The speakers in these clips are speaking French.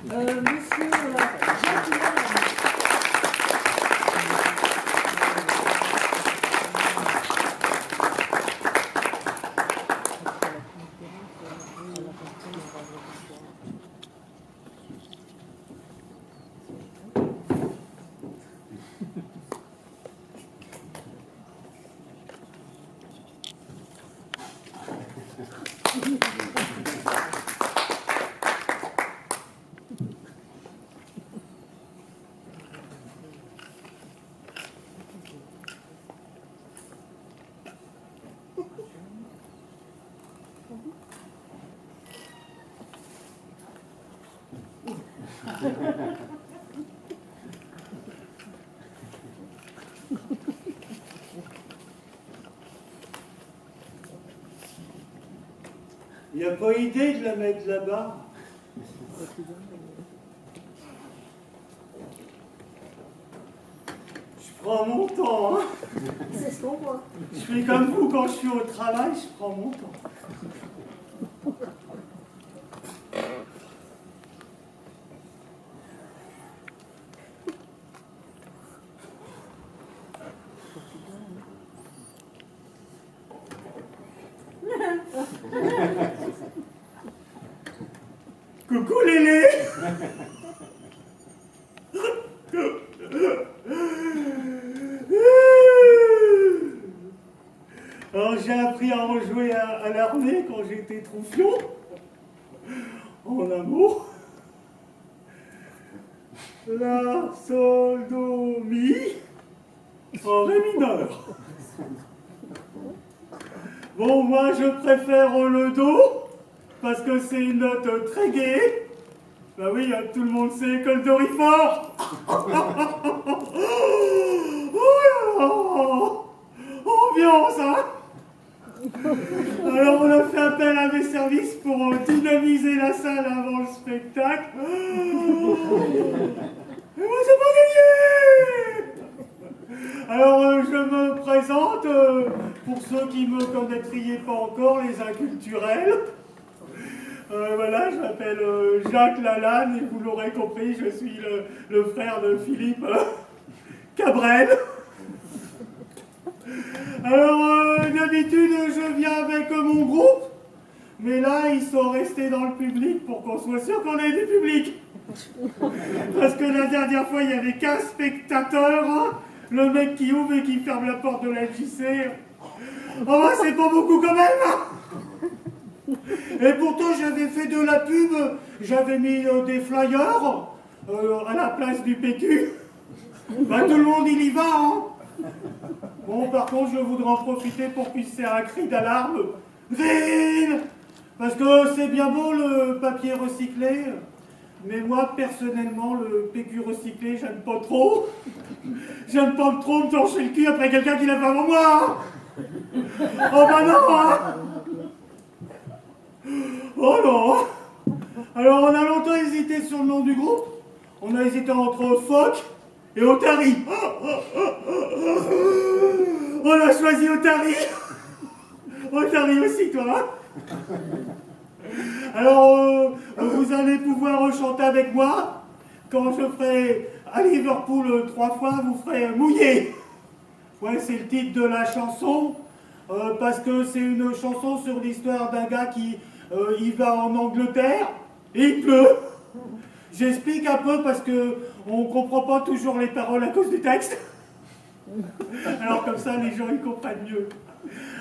Monsieur Jacques Lalanne. Il n'y a pas idée de la mettre là-bas. Je prends mon temps, hein. C'est ce qu'on voit. Je fais comme vous quand je suis au travail, je prends mon temps. Coucou Lélé. Alors j'ai appris à en jouer à l'armée quand j'étais troufion, en amour. La, sol, do, mi, en ré mineur. Bon, moi je préfère le do, parce que c'est une note très gaie. Bah oui, tout le monde sait que le do est fort. Oh là là, ambiance, hein. Alors on a fait appel à mes services pour dynamiser la salle avant le spectacle. Et moi j'ai pas gagné. Alors je me présente, pour ceux qui me connaîtriez pas encore, les inculturels. Voilà, je m'appelle Jacques Lalanne et vous l'aurez compris, je suis le frère de Philippe Cabrel. Alors, d'habitude, je viens avec mon groupe, mais là, ils sont restés dans le public pour qu'on soit sûr qu'on ait du public. Parce que la dernière fois, il y avait 15 spectateurs, hein, le mec qui ouvre et qui ferme la porte de la JC. Oh, bah, c'est pas beaucoup quand même, hein. Et pourtant, j'avais fait de la pub, j'avais mis des flyers à la place du PQ. Bah, tout le monde, il y va, hein. Bon, par contre, je voudrais en profiter pour pisser un cri d'alarme. Green. Parce que c'est bien beau le papier recyclé, mais moi, personnellement, le PQ recyclé, j'aime pas trop. J'aime pas trop me torcher le cul après quelqu'un qui l'a fait avant moi. Oh bah non, hein. Oh non. Alors, on a longtemps hésité sur le nom du groupe. On a hésité entre Phoque et Otari. On a choisi Otari. Otari aussi, toi, hein. Alors, vous allez pouvoir chanter avec moi. Quand je ferai à Liverpool 3 fois, vous ferez mouiller. Ouais, c'est le titre de la chanson. Parce que c'est une chanson sur l'histoire d'un gars qui il va en Angleterre et il pleut. J'explique un peu parce que on comprend pas toujours les paroles à cause du texte. Alors comme ça, les gens ils comprennent mieux.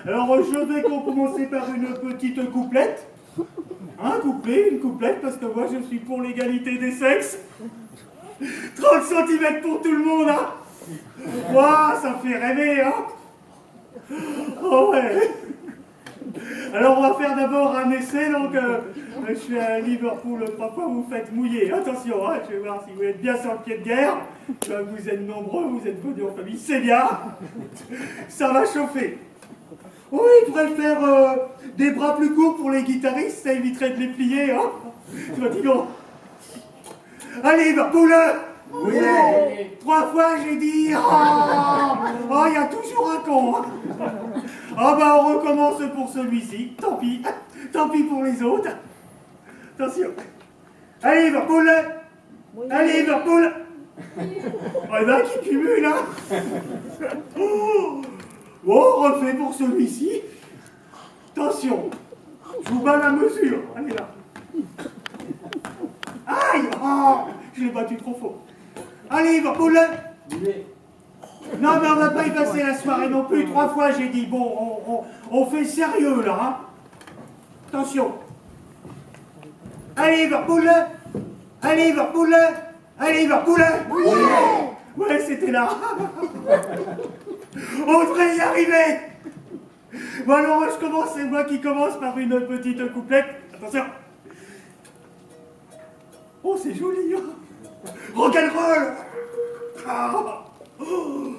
Alors je vais commencer par une petite couplette. Un couplet, une couplette, parce que moi je suis pour l'égalité des sexes. 30 cm pour tout le monde, hein. Waouh, ça fait rêver, hein. Oh ouais. Alors on va faire d'abord un essai, donc je suis à Liverpool 3 fois, vous faites mouiller. Attention, hein, je vais voir si vous êtes bien sur le pied de guerre. Vous êtes nombreux, vous êtes venus en famille, c'est bien. Ça va chauffer. Oui, il faudrait faire des bras plus courts pour les guitaristes, ça éviterait de les plier, hein. Tu vois, dis donc. Allez, Liverpool. Oui. 3 fois j'ai dit. Oh, il y a toujours un con. Ah bah on recommence pour celui-ci. Tant pis pour les autres. Attention. Allez, Liverpool. Allez, Liverpool. Oh, il y en a qui cumulent, hein. Oh. Bon, on refait pour celui-ci. Attention, je vous bats la mesure. Allez là. Aïe, oh, je l'ai battu trop fort. Allez, Liverpool. Non, mais on va pas y passer la soirée non plus. 3 fois, j'ai dit, bon, on fait sérieux, là, hein. Attention. Allez, Liverpool. Allez, Liverpool. Allez, Liverpool. Ouais, c'était là. On devrait y arriver. Bon, alors, moi, je commence. C'est moi qui commence par une petite couplette. Attention. Oh, c'est joli, hein. Rock'n'roll. Ah. Oh.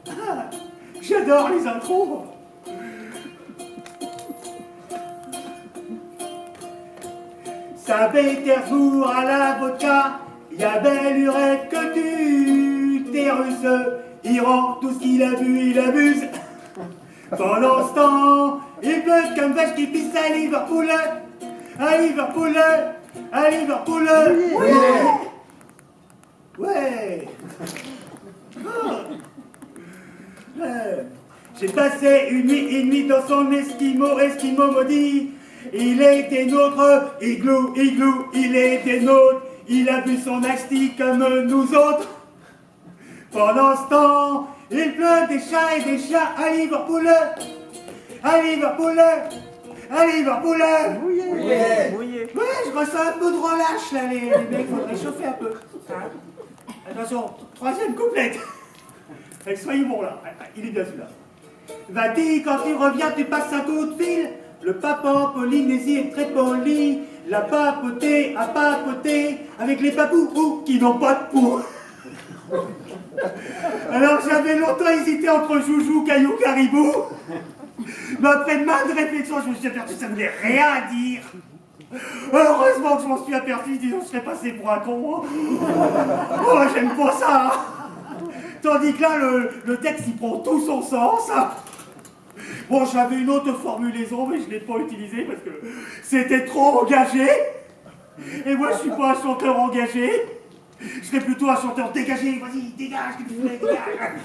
Ah, j'adore les intros. Saint-Pétersbourg à la vodka, y a belle lurette que tu t'es russe. Il rend tout ce qu'il a bu, il abuse. Pendant ce temps, il pleut comme vache qui pisse à Liverpool. À Liverpool, à Liverpool. Oui. Ouais. J'ai passé une nuit et demie dans son Esquimau maudit. Il était nôtre, igloo, igloo, il était nôtre. Il a bu son asti comme nous autres. Pendant ce temps, il pleut des chats et des chiens à Liverpool. À Liverpool. À Liverpool. Mouillé. Ouais, je ressens un peu de relâche là, les mecs, faudrait chauffer un peu. Attention, 3e couplette. Soyez bons là, il est bien celui-là. Va-t-il, quand tu reviens, tu passes un coup de fil. Le papa en Polynésie est très poli. La papauté a papoté avec les papous qui n'ont pas de peau. Alors j'avais longtemps hésité entre Joujou, Caillou, Caribou. Mais après maintes réflexions, je me suis aperçu que ça ne voulait rien dire. Heureusement que je m'en suis aperçu, disons je serais passé pour un con. Oh, j'aime pas ça. Tandis que là, le texte, il prend tout son sens. Bon, j'avais une autre formulaison, mais je ne l'ai pas utilisée parce que c'était trop engagé. Et moi, je suis pas un chanteur engagé. Je serais plutôt un chanteur dégagé. Vas-y, dégage, qu'est-ce que tu fais, dégage.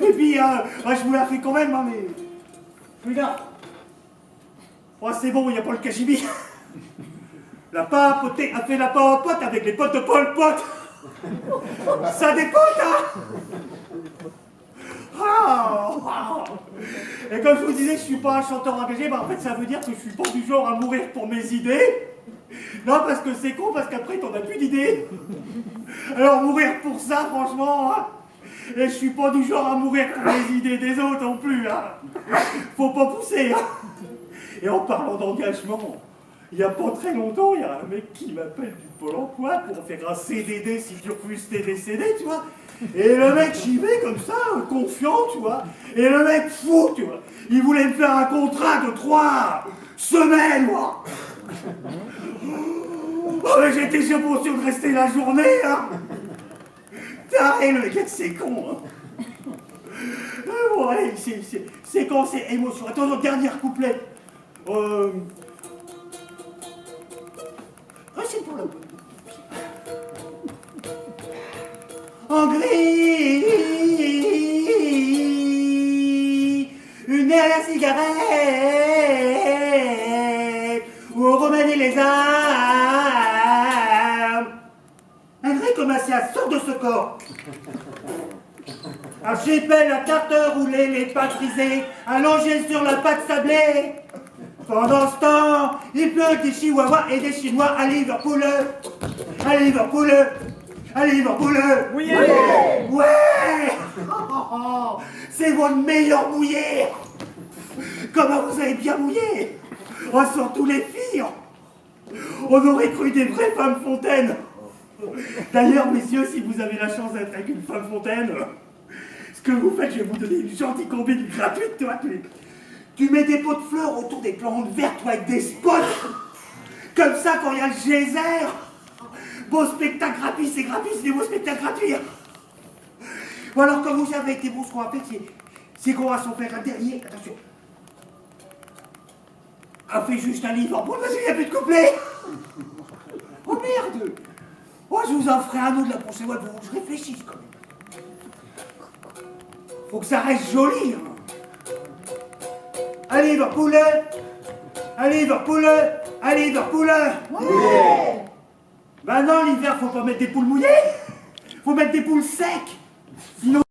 Et puis, je vous la fais quand même, hein, mais... Regarde. Oh, c'est bon, il n'y a pas le cagibi. La papauté a fait la papote avec les potes de Pol Pot. Ça dépote, hein. Et comme je vous disais, je suis pas un chanteur engagé, bah en fait ça veut dire que je suis pas du genre à mourir pour mes idées. Non, parce que c'est con, parce qu'après t'en as plus d'idées. Alors mourir pour ça, franchement, hein. Et je suis pas du genre à mourir pour les idées des autres non plus, hein. Faut pas pousser, hein. Et en parlant d'engagement, il n'y a pas très longtemps, il y a un mec qui m'appelle du Pôle emploi pour faire un CDD si tu refuses tes décédés, tu vois. Et le mec, j'y vais comme ça, confiant, tu vois. Et le mec fou, tu vois. Il voulait me faire un contrat de 3 semaines, moi. Oh, mais j'étais sûr de rester la journée, hein. Taré, le mec, c'est con, hein. Ouais, c'est con, c'est émotion. Attends, dernière couplet. C'est pour le... En gris, une dernière cigarette, où on remanie les armes. Un gré comme un sort de ce corps. Archipel, la tarte roulée, les pâtes brisées, allongées sur la pâte sablée. Pendant ce temps, il pleut des chihuahuas et des chinois à Liverpool. À Liverpool. À Liverpool. Mouillé. Ouais. C'est votre meilleur mouillé. Comment vous avez bien mouillé. Oh, surtout les filles. On aurait cru des vraies femmes fontaines. D'ailleurs, messieurs, si vous avez la chance d'être avec une femme fontaine, ce que vous faites, je vais vous donner une gentille combine gratuite, toi. Tu mets des pots de fleurs autour des plantes vertes, toi, avec des spots. Comme ça, quand il y a le geyser, beau spectacle gratuit, c'est gratuit, c'est des beaux spectacles gratuits. Ou alors, quand vous savez avec des bons, ce qu'on va faire, c'est qu'on va s'en faire un dernier. Attention. On fait juste un Liverpool parce qu'il n'y a plus de couplet. Oh merde. Oh, je vous en ferai un autre la prochaine fois, je réfléchisse quand même. Faut que ça reste joli. Hein. Allez, Liverpool. Allez, Liverpool. Allez, Liverpool. Ouais. Bah non, l'hiver, faut pas mettre des poules mouillées. Faut mettre des poules secs. Sinon...